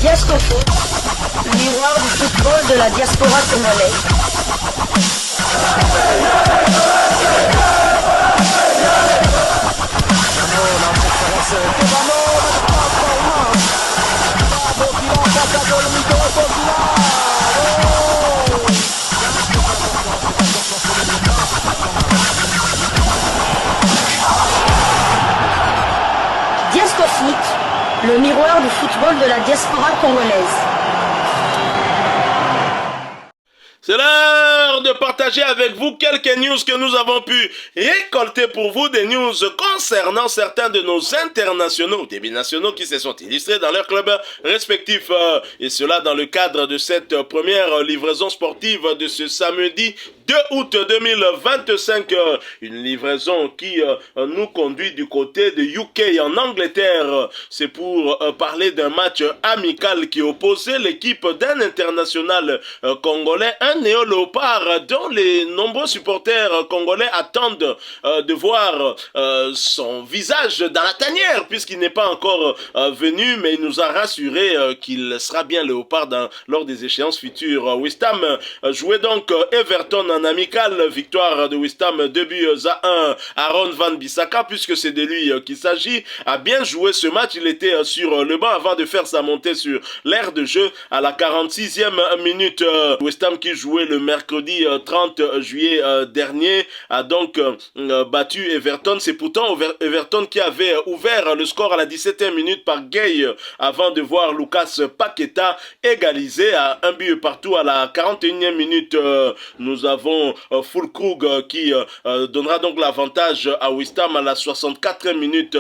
Fiasco Foot, le miroir du football de la diaspora congolaise. Fiasco Foot, le miroir du football de la diaspora congolaise. C'est l'heure de partager avec vous quelques news que nous avons pu récolter pour vous, des news concernant certains de nos internationaux, des binationaux qui se sont illustrés dans leurs clubs respectifs. Et cela dans le cadre de cette première livraison sportive de ce samedi 2 août 2025. Une livraison qui nous conduit du côté de UK en Angleterre. C'est pour parler d'un match amical qui opposait l'équipe d'un international congolais, un néo-léopard dont les nombreux supporters congolais attendent de voir son visage dans la tanière, puisqu'il n'est pas encore venu, mais il nous a rassuré qu'il sera bien léopard lors des échéances futures. West Ham jouait donc Everton en amical, victoire de West Ham 2-1. Aaron Wan-Bissaka, puisque c'est de lui qu'il s'agit, a bien joué ce match. Il était sur le banc avant de faire sa montée sur l'aire de jeu à la 46e minute. West Ham qui jouait le mercredi 30 juillet dernier a donc battu Everton. C'est pourtant Everton qui avait ouvert le score à la 17e minute par Gay avant de voir Lucas Paqueta égaliser à un but partout à la 41e minute. Nous avons Fulkrug qui donnera donc l'avantage à West Ham à la 64e minute.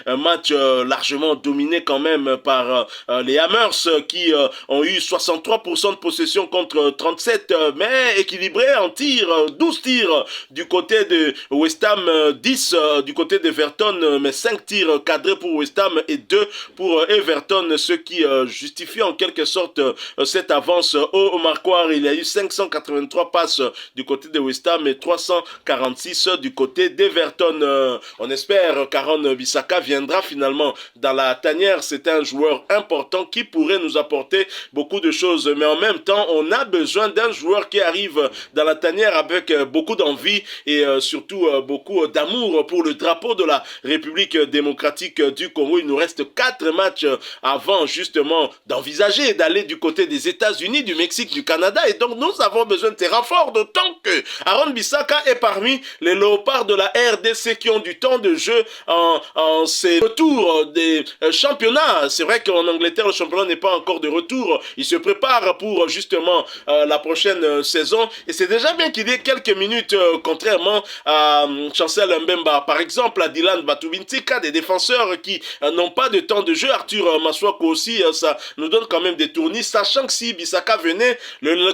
Un match largement dominé quand même par les Hammers qui ont eu 63% de possession contre 37, mais équilibré en tir, 12 tirs du côté de West Ham, 10 du côté d'Everton, mais 5 tirs cadrés pour West Ham et 2 pour Everton, ce qui justifie en quelque sorte cette avance au marquoir. Il y a eu 583 passes du côté de West Ham et 346 du côté d'Everton. On espère qu'Aaron Bissaka viendra finalement dans la tanière. C'est un joueur important qui pourrait nous apporter beaucoup de choses, mais en même temps on a besoin d'un joueur qui arrive dans la tanière avec beaucoup d'envie et surtout beaucoup d'amour pour le drapeau de la République démocratique du Congo. Il nous reste 4 matchs avant justement d'envisager d'aller du côté des États-Unis, du Mexique, du Canada, et donc nous avons besoin de ces renforts, d'autant que Aaron Bissaka est parmi les léopards de la RDC qui ont du temps de jeu en ces retours des championnats. C'est vrai qu'en Angleterre le championnat n'est pas encore de retour, il se prépare pour justement la prochaine saison, et c'est déjà bien qu'il y ait quelques minutes, contrairement à Chancel Mbemba, par exemple à Dylan Batubintika, des défenseurs qui n'ont pas de temps de jeu. Arthur Maswako aussi, ça nous donne quand même des tournis, sachant que si Bissaka venait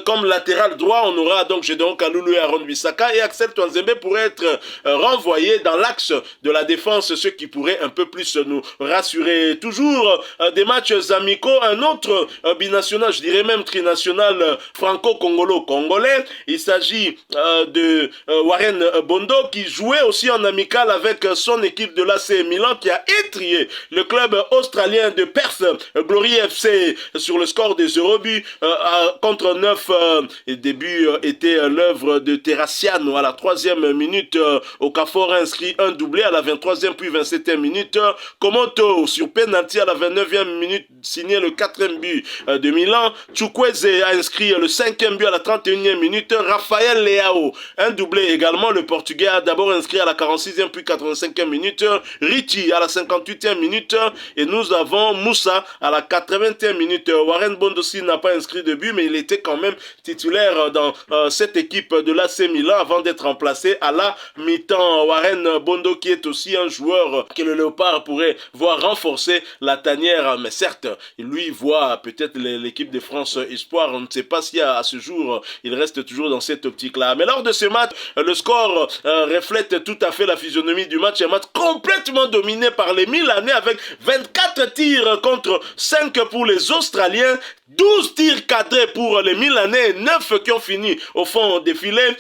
comme latéral droit, on aura donc Gédéon Kalulu et Aaron Bissaka, et Axel Twanzembe pourrait être renvoyé dans l'axe de la défense, ce qui pourrait un peu plus nous rassurer. Toujours des matchs amicaux, un autre binational, je dirais même trinational, franco-congolo-congolais. Il s'agit de Warren Bondo qui jouait aussi en amical avec son équipe de l'AC Milan, qui a étrié le club australien de Perth, Glory FC, sur le score des 0 buts contre 9. Le début était l'œuvre de Terraciano à la 3e minute. Okafor a inscrit un doublé à la 23e puis 27e minute. Komoto sur penalty à la 29e minute signé le 4e but de Milan. Chukwueze a inscrit le 5e but à la 31e minute. Raphaël Leao, un doublé également. Le Portugais a d'abord inscrit à la 46e puis 85e minute. Richie à la 58e minute. Et nous avons Moussa à la 80e minute. Warren Bondossi n'a pas inscrit de but, mais il était quand même titulaire dans cette équipe de l'AC Milan avant d'être remplacé à la mi-temps. Warren Bondo qui est aussi un joueur que le Léopard pourrait voir renforcer la tanière, mais certes, lui voit peut-être l'équipe de France Espoir. On ne sait pas si à ce jour il reste toujours dans cette optique-là. Mais lors de ce match, le score reflète tout à fait la physionomie du match. Un match complètement dominé par les Milanais avec 24 tirs contre 5 pour les Australiens, 12 tirs cadrés pour les Milanais, 9 qui ont fini au fond des filets.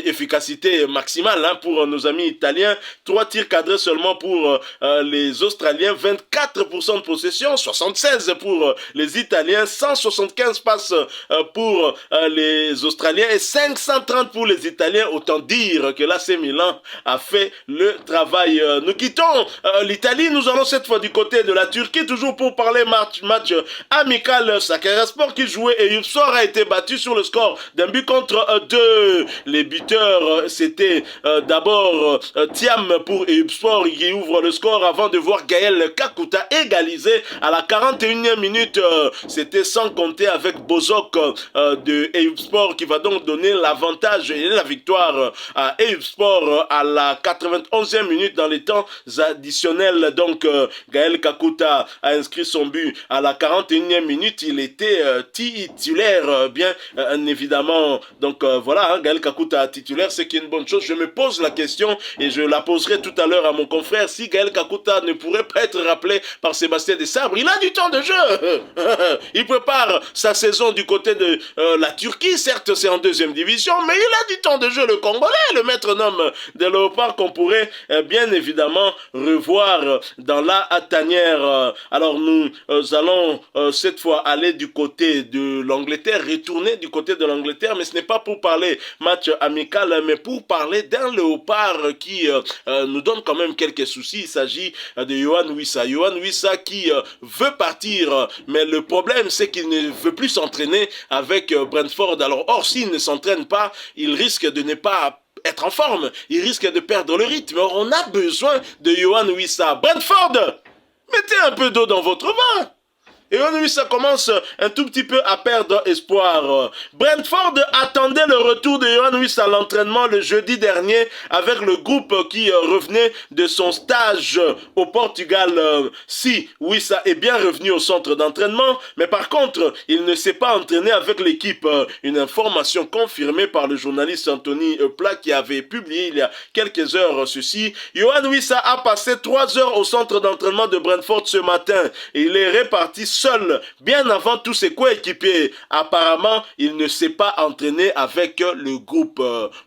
Efficacité maximale hein, pour nos amis italiens. 3 tirs cadrés seulement pour les Australiens. 24% de possession, 76 pour les Italiens. 175 passes pour les Australiens et 530 pour les Italiens. Autant dire que l'AC Milan a fait le travail. Nous quittons l'Italie. Nous allons cette fois du côté de la Turquie, toujours pour parler match amical. Sakaryaspor qui jouait et Eyüpspor a été battu sur le score d'un but contre 2. Les buteurs, c'était d'abord Thiam pour Eyüpspor qui ouvre le score avant de voir Gaël Kakuta égaliser à la 41e minute. C'était sans compter avec Bozok de Eyüpspor qui va donc donner l'avantage et la victoire à Eyüpspor à la 91e minute dans les temps additionnels. Donc Gaël Kakuta a inscrit son but à la 41e minute. Il était titulaire, bien évidemment. Donc voilà, hein, Gaël Kakuta titulaire, c'est une bonne chose. Je me pose la question et je la poserai tout à l'heure à mon confrère. Si Gaël Kakuta ne pourrait pas être rappelé par Sébastien Desabre, il a du temps de jeu. Il prépare sa saison du côté de la Turquie. Certes, c'est en deuxième division, mais il a du temps de jeu. Le Congolais, le maître-homme des Léopards qu'on pourrait bien évidemment revoir dans la tanière. Alors nous allons cette fois aller du côté de l'Angleterre, retourner du côté de l'Angleterre, mais ce n'est pas pour parler match amical, mais pour parler d'un Léopard qui nous donne quand même quelques soucis. Il s'agit de Yohan Wissa. Yohan Wissa qui veut partir, mais le problème c'est qu'il ne veut plus s'entraîner avec Brentford. Alors or s'il ne s'entraîne pas, il risque de ne pas être en forme, il risque de perdre le rythme. Or, on a besoin de Yohan Wissa. Brentford, mettez un peu d'eau dans votre vin. Et on ça commence un tout petit peu à perdre espoir. Brentford attendait le retour de Yohan Wissa à l'entraînement le jeudi dernier avec le groupe qui revenait de son stage au Portugal. Si Wissa est bien revenu au centre d'entraînement, mais par contre, il ne s'est pas entraîné avec l'équipe. Une information confirmée par le journaliste Anthony Plat qui avait publié il y a quelques heures ceci. Yohan Wissa a passé 3 heures au centre d'entraînement de Brentford ce matin et il est réparti seul, bien avant tous ses coéquipiers. Apparemment, il ne s'est pas entraîné avec le groupe.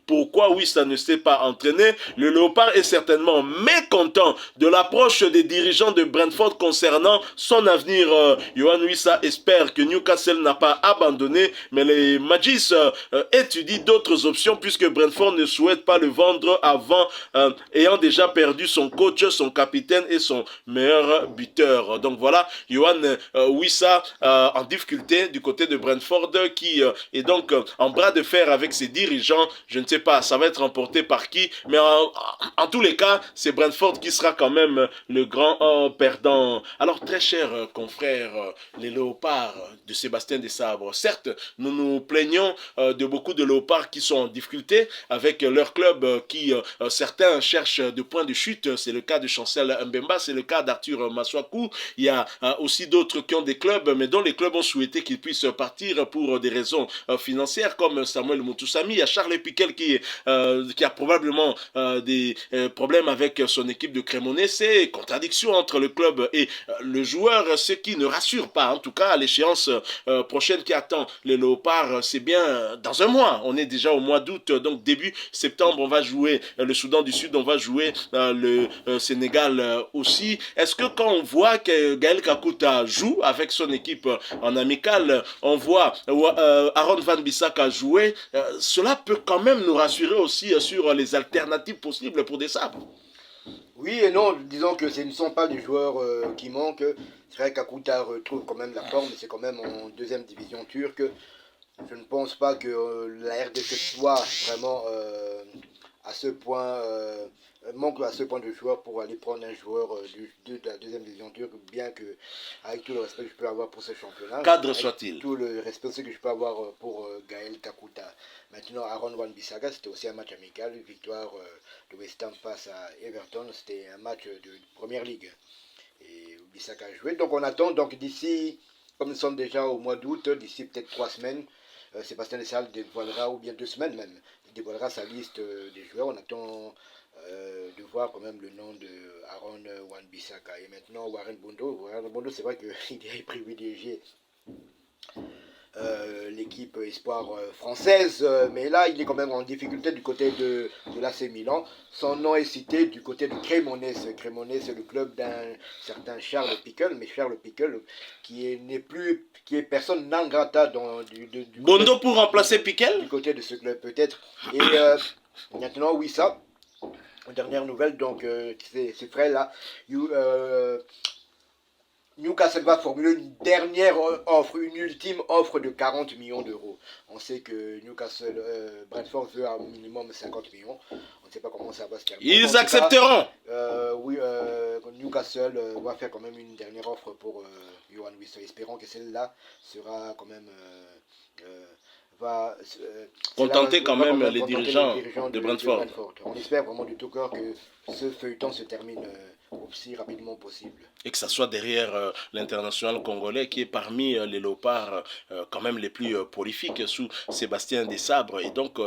Pourquoi Wissa ne s'est pas entraîné? Le Léopard est certainement mécontent de l'approche des dirigeants de Brentford concernant son avenir. Yohan Wissa espère que Newcastle n'a pas abandonné, mais les Magis étudient d'autres options puisque Brentford ne souhaite pas le vendre avant ayant déjà perdu son coach, son capitaine et son meilleur buteur. Donc voilà, Yohan Wissa en difficulté du côté de Brentford qui est donc en bras de fer avec ses dirigeants. Je ne sais pas, ça va être remporté par qui, mais en tous les cas, c'est Brentford qui sera quand même le grand perdant. Alors très chers confrères, les Léopards de Sébastien Desabre, certes, nous nous plaignons de beaucoup de Léopards qui sont en difficulté avec leur club qui, certains cherchent de points de chute. C'est le cas de Chancel Mbemba, c'est le cas d'Arthur Maswaku. Il y a aussi d'autres qui ont des clubs, mais dont les clubs ont souhaité qu'ils puissent partir pour des raisons financières, comme Samuel Moutoussamy. Il y a Charles Piquel qui a probablement des problèmes avec son équipe de Cremonese, contradiction entre le club et le joueur, ce qui ne rassure pas. En tout cas, à l'échéance prochaine qui attend les Léopards, c'est bien dans un mois. On est déjà au mois d'août, donc début septembre, on va jouer le Soudan du Sud, on va jouer le Sénégal aussi. Est-ce que quand on voit que Gaël Kakuta joue avec son équipe en amical, on voit Aaron Van Bissaka jouer, cela peut quand même nous rassurer aussi sur les alternatives possibles pour des sabres? Oui et non, disons que ce ne sont pas des joueurs qui manquent. C'est vrai qu'Akuta retrouve quand même la forme, mais c'est quand même en deuxième division turque. Je ne pense pas que la RDC soit vraiment à ce point, manque à ce point de joueurs pour aller prendre un joueur de la deuxième division turque, bien que, avec tout le respect que je peux avoir pour ce championnat, Cadre soit-il. tout le respect aussi que je peux avoir pour Gaël Kakuta. Maintenant, Aaron Wan-Bissaka, c'était aussi un match amical, une victoire de West Ham face à Everton, c'était un match de Première Ligue. Et Bissaka a joué, donc on attend, donc d'ici, comme nous sommes déjà au mois d'août, d'ici peut-être 3 semaines, Sébastien Desabre dévoilera, ou bien 2 semaines même, il dévoilera sa liste des joueurs. On attend de voir quand même le nom de Aaron Wan-Bissaka. Et maintenant, Warren Bondo, c'est vrai qu'il est privilégié l'équipe espoir française, mais là il est quand même en difficulté du côté de l'AC Milan. Son nom est cité du côté de Cremonese. Cremonese, c'est le club d'un certain Charles Pickle, mais Charles Pickle qui est personne non grata du Bondo pour remplacer Piquel du côté de ce club peut-être. Et maintenant oui ça. Dernière nouvelle, donc c'est frais là. Newcastle va formuler une dernière offre, une ultime offre de 40 millions d'euros. On sait que Newcastle, Brentford veut un minimum 50 millions. On ne sait pas comment ça va se terminer. Ils accepteront. Oui, Newcastle va faire quand même une dernière offre pour Yohan Wissa. Espérons que celle-là sera quand même... contenter quand même les dirigeants de Brentford. On espère vraiment du tout cœur que ce feuilleton se termine aussi rapidement possible. Et que ça soit derrière l'international congolais qui est parmi les léopards quand même les plus prolifiques sous Sébastien Desabre. Et donc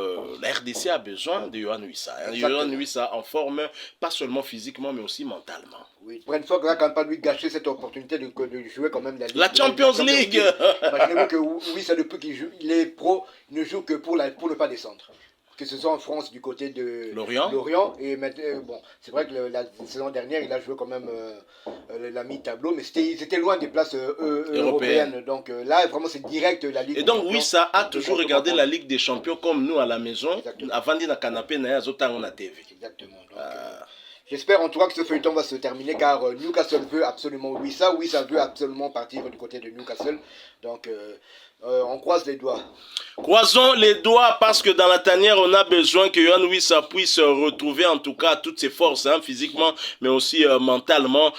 la RDC a besoin de Yohan Wissa. Yohan Wissa en forme, pas seulement physiquement mais aussi mentalement. Oui, Brentford va quand même pas lui gâcher cette opportunité de jouer quand même la Champions League. Imaginez-vous que Wissa, depuis qu'il est pro, il ne joue que pour ne pas descendre. Que ce soit en France du côté de Lorient. Et maintenant, bon, c'est vrai que la saison dernière, il a joué quand même la mi-tableau, mais c'était loin des places européennes. Donc là, vraiment, c'est direct la Ligue. Et donc, oui, ça a toujours regardé la Ligue des Champions comme nous à la maison. Exactement. Avant d'être dans le canapé, on a TV. Exactement. Donc, j'espère en tout cas que ce feuilleton va se terminer car Newcastle veut absolument Wissa. Wissa veut absolument partir du côté de Newcastle. Donc, on croise les doigts. Croisons les doigts parce que dans la tanière, on a besoin que Yohan Wissa puisse retrouver en tout cas toutes ses forces, physiquement, mais aussi mentalement,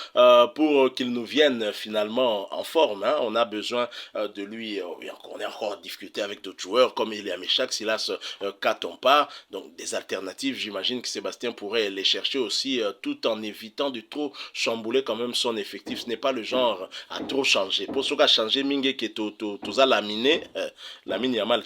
pour qu'il nous vienne finalement en forme. On a besoin de lui. On est encore en difficulté avec d'autres joueurs comme Elia Meshak, Silas Katompa. Donc des alternatives, j'imagine que Sébastien pourrait les chercher aussi, tout en évitant de trop chambouler quand même son effectif. Ce n'est pas le genre à trop changer. Pour ce cas, changer Mingue qui est tout ça laminé, lamine Yamal.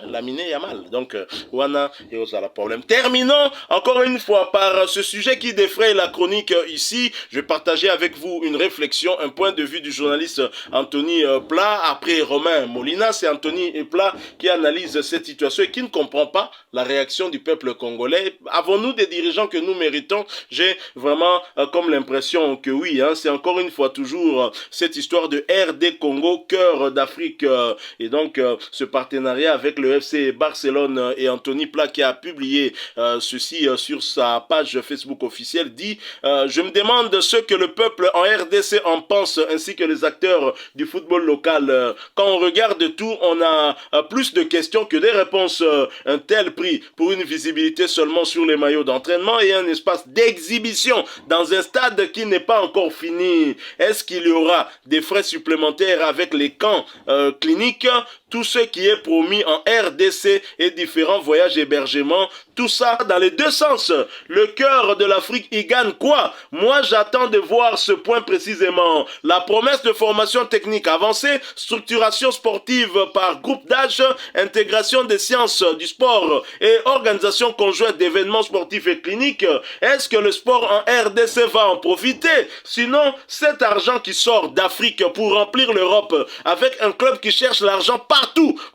Laminé Yamal. Donc, Wana et Ozala problème. Terminons encore une fois par ce sujet qui défraye la chronique ici. Je vais partager avec vous une réflexion, un point de vue du journaliste Anthony Plat. Après Romain Molina, c'est Anthony Plat qui analyse cette situation et qui ne comprend pas la réaction du peuple congolais. Avons-nous des dirigeants que nous méritons? J'ai vraiment comme l'impression que oui. C'est encore une fois toujours cette histoire de RD Congo, cœur d'Afrique. Et donc, ce partenariat avec le FC Barcelone et Anthony Plat qui a publié ceci sur sa page Facebook officielle dit je me demande ce que le peuple en RDC en pense ainsi que les acteurs du football local. Quand on regarde tout, on a plus de questions que des réponses. Un tel prix pour une visibilité seulement sur les maillots d'entraînement et un espace d'exhibition dans un stade qui n'est pas encore fini. Est-ce qu'il y aura des frais supplémentaires avec les camps cliniques? Tout ce qui est promis en RDC et différents voyages hébergements, tout ça dans les deux sens. Le cœur de l'Afrique, il gagne quoi? Moi, j'attends de voir ce point précisément. La promesse de formation technique avancée, structuration sportive par groupe d'âge, intégration des sciences du sport et organisation conjointe d'événements sportifs et cliniques. Est-ce que le sport en RDC va en profiter? Sinon, cet argent qui sort d'Afrique pour remplir l'Europe avec un club qui cherche l'argent partout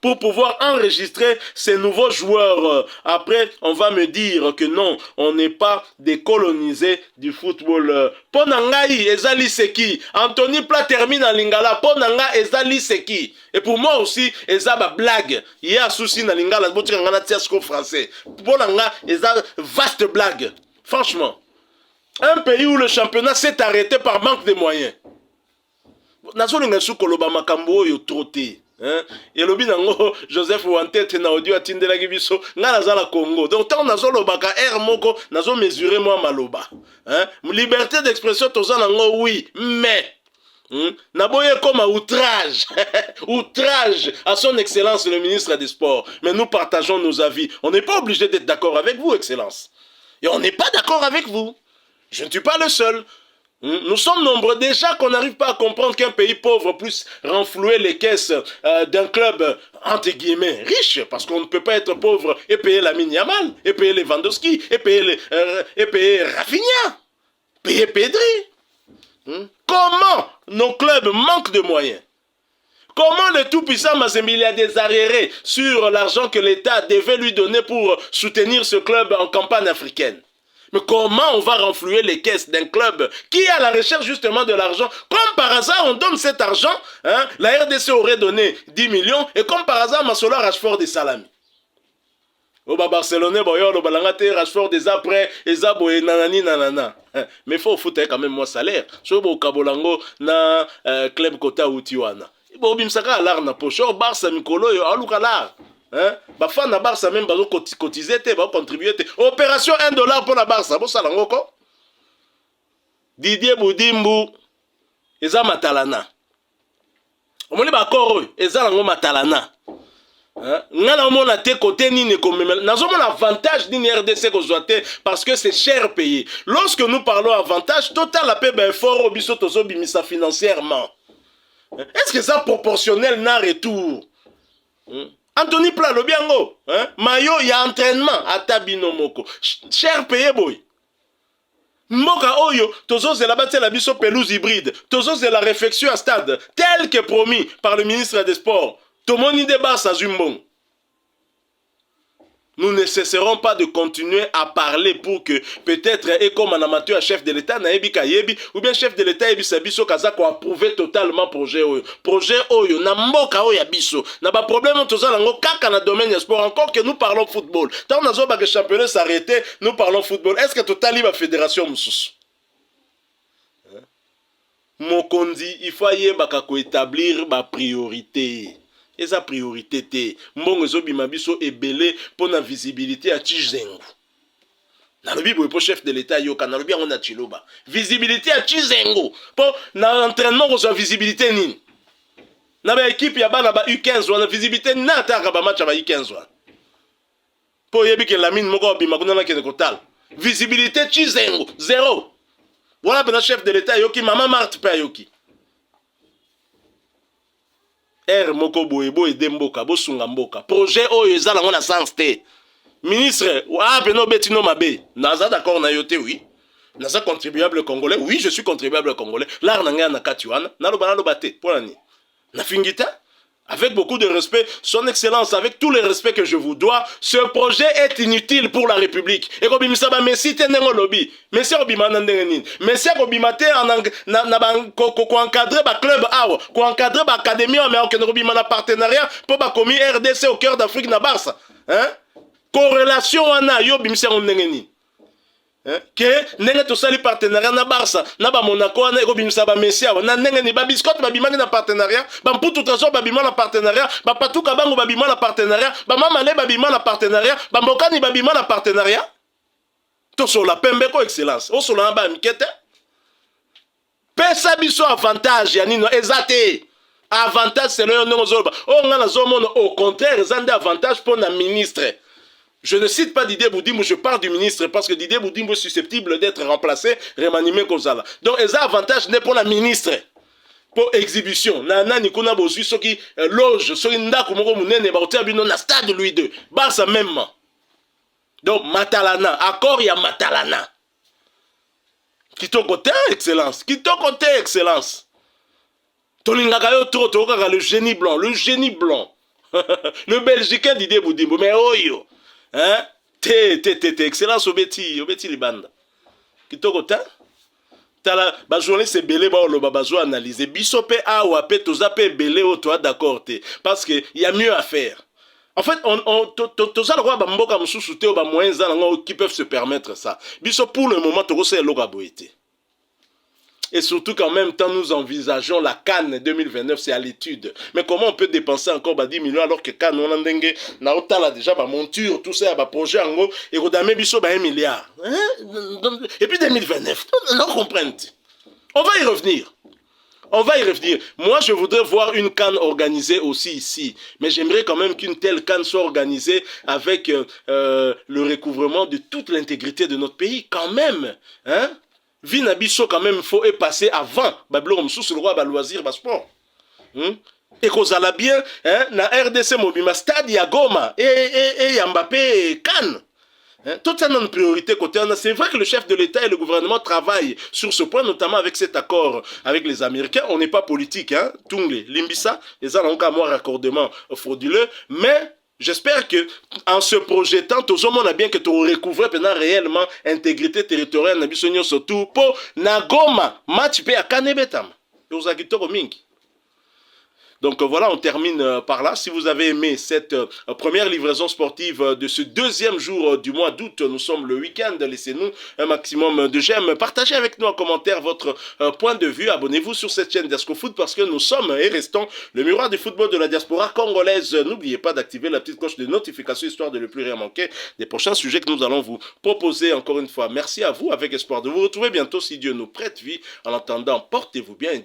pour pouvoir enregistrer ces nouveaux joueurs. Après, on va me dire que non, on n'est pas décolonisé du football. Ponangai, Ezali Seki. Anthony Plat termine en Lingala. Ponanga, Ezali Seki. Et pour moi aussi, Ezaba blague. Il y a un souci dans Lingala. Français. Ponanga, Ezaba vaste blague. Franchement. Un pays où le championnat s'est arrêté par manque de moyens. Nazolinga Sukoloba Makambo yo troté. Et lobi nango Joseph Wantete na audio atindela gibiso nga nazala Congo. Donc tant nazo lobaka air moko nazo mesurer moi maloba. Liberté d'expression toza nango oui, mais Naboye comme un outrage, outrage à son excellence le ministre des Sports. Mais nous partageons nos avis. On n'est pas obligé d'être d'accord avec vous, excellence. Et on n'est pas d'accord avec vous. Je ne suis pas le seul. Nous sommes nombreux déjà qu'on n'arrive pas à comprendre qu'un pays pauvre puisse renflouer les caisses d'un club entre guillemets riche, parce qu'on ne peut pas être pauvre et payer Lamine Yamal, et payer Lewandowski, et payer Rafinha, payer Pedri. Comment nos clubs manquent de moyens? Comment le tout-puissant Mazembe a des arriérés sur l'argent que l'État devait lui donner pour soutenir ce club en campagne africaine? Mais comment on va renflouer les caisses d'un club qui est à la recherche justement de l'argent? Comme par hasard, on donne cet argent, hein, la RDC aurait donné 10 millions, et comme par hasard, Massola Rashford et Salami. Au Barcelonais, le Balangate, Rashford des après, et Zabo et nanani nanana. Mais il faut foutre quand même moi salaire. Je suis au Kabolango, na club Kota ou Tiwana. Bon, bimsaka alar na poche, au Barça Mikolo, aloukalar. Hein? Ba fan na Barça même bazo cotiser te, ba contribuer te. Opération $1 pour la Barça. Bo sala ngoko. Didier Boudimbu, eza matalana. Omoni ba koro, eza lango matalana. Ngana mona te côté ni ne comme nazomona avantage ni RDC ko zoate parce que c'est cher payé. Lorsque nous parlons avantage, total la paix ben fort au biso tozo bimisa financièrement. Est-ce que ça proportionnel na retour? Anthony Pla le biango, hein? Mayo il y a entraînement à Tabino Moko. Cher payé boy. Mboka oyo tozo la bâtie la biso pelouse hybride. Tozo la réfection à stade tel que promis par le ministre des Sports. Tomoni débat sa zumbon. Nous ne cesserons pas de continuer à parler pour que peut-être et comme un amateur chef de l'État naebi kayebi ou bien chef de l'État ebi sabiso kazako approuver totalement projet oyo. Projet oyo na mboka oyo biso. Na ba problème toza lango kaka na domaine du sport encore que nous parlons football. Tant nazo ba que championnat s'arrêter, nous parlons football. Est-ce que total ba fédération mususu? Mokondi, il faut yeba ko établir ba priorité. Et sa priorité te mbongo ezobima biso ebele pour la visibilité à Chizengu. Na lobi boye po chef de l'État yoka na lobi on a Chiloba. Visibilité à Chizengu. Pour na entraînement ko visibilité nini. Na ba équipe ya bana ba U15 wana visibilité na ta ba match ba U15 wana. Po yebi ke la mine moko bima kuna na kene kotal. Visibilité Chizengu zéro. Voilà ben chef de l'État yoki mama Marthe pa yoki. Moko boyebo et demboka, bosunga mboka. Projet oyo ezala ngona sens te. Ministre, beno betino mabe. Naza d'accord na yote, oui. Naza contribuable congolais. Oui, je suis contribuable congolais. L'art nanga na katuana, na loba te. Polani. Na fingita. Avec beaucoup de respect, son excellence, avec tout le respect que je vous dois, ce projet est inutile pour la République. Et comme ça va messi tenengo lobby, messi obima nandengenin, messi obima te ko encadrer ba club awa, ko encadrer ba académie mais aucun obima na partenariat pour ba commis RDC au cœur d'Afrique na Barça, hein? Corrélation wana yo bimisa ondengenin. Que nenge to sali partenariat na Barça na ba Monaco na ekobimisa ba Messi na nenge ni ba biscotte ba bimangi na partenariat ba mputu trésor ba bimana partenariat ba patuka bango ba bimana partenariat ba mamale ba bimana partenariat ba mbokani ba bimana partenariat to so la pembe ko excellence o so la ba mikete pesa biso avantage ya nino ezate avantage c'est le nom zoba o ngana zo mono au contraire zande avantage pour na ministre. Je ne cite pas Didier Boudimbo, je parle du ministre parce que Didier Boudimbo est susceptible d'être remplacé, remanimé comme ça. Donc, il y a avantage n'est pour la ministre. Pour exhibition. Nana Nikuna Bosu, ceux qui loge, ceux qui n'ont pas de baoté abino na stade Louis II. Barça même. Donc, Matalana. Accord, il y a Matalana. Qui ton côté, excellence. Qui ton côté, excellence. Tolingagayo trop, le génie blanc. Le génie blanc. Le Belgicain Didier Boudimbo. Mais oh yo. Hein? Excellence obeti libanda. Kitoko ta? Tala, ba journaliste belé ba oloba bazo analyser. Bisope a ou ape tozape belé o toi d'accord te. Parce que y a mieux à faire. En fait, toza le roi ba mboka mususu te o ba moyens qui peuvent se permettre ça. Biso pour le moment toko se loga boité. Et surtout qu'en même temps, nous envisageons la CAN 2029, c'est à l'étude. Mais comment on peut dépenser encore 10 millions alors que CAN, on a déjà ma monture, tout ça, projet en gros, et on a mis 1 milliard. Et puis 2029, on comprend. On va y revenir. On va y revenir. Moi, je voudrais voir une CAN organisée aussi ici. Mais j'aimerais quand même qu'une telle CAN soit organisée avec le recouvrement de toute l'intégrité de notre pays. Quand même, hein? Vinabiso quand même faut passer avant bablo msou sur le roi ba loisir ba sport. Et kozala bien hein na RDC Mobima stade ya Goma et ya Mbappé Cannes. Toute ça une priorité côté. C'est vrai que le chef de l'État et le gouvernement travaillent sur ce point, notamment avec cet accord avec les Américains. On n'est pas politique, hein. Tungle, Limbisa, les gens n'ont qu'à moi raccordement frauduleux, mais j'espère que en se projetant, tout le monde a bien que tu recouvres réellement intégrité territoriale, surtout pour Nagoma, match à Kanebetam. Donc voilà, on termine par là. Si vous avez aimé cette première livraison sportive de ce deuxième jour du mois d'août, nous sommes le week-end, laissez-nous un maximum de j'aime. Partagez avec nous en commentaire votre point de vue. Abonnez-vous sur cette chaîne Diasco Foot parce que nous sommes et restons le miroir du football de la diaspora congolaise. N'oubliez pas d'activer la petite cloche de notification histoire de ne plus rien manquer des prochains sujets que nous allons vous proposer. Encore une fois, merci à vous avec espoir de vous retrouver bientôt si Dieu nous prête vie. En attendant, portez-vous bien.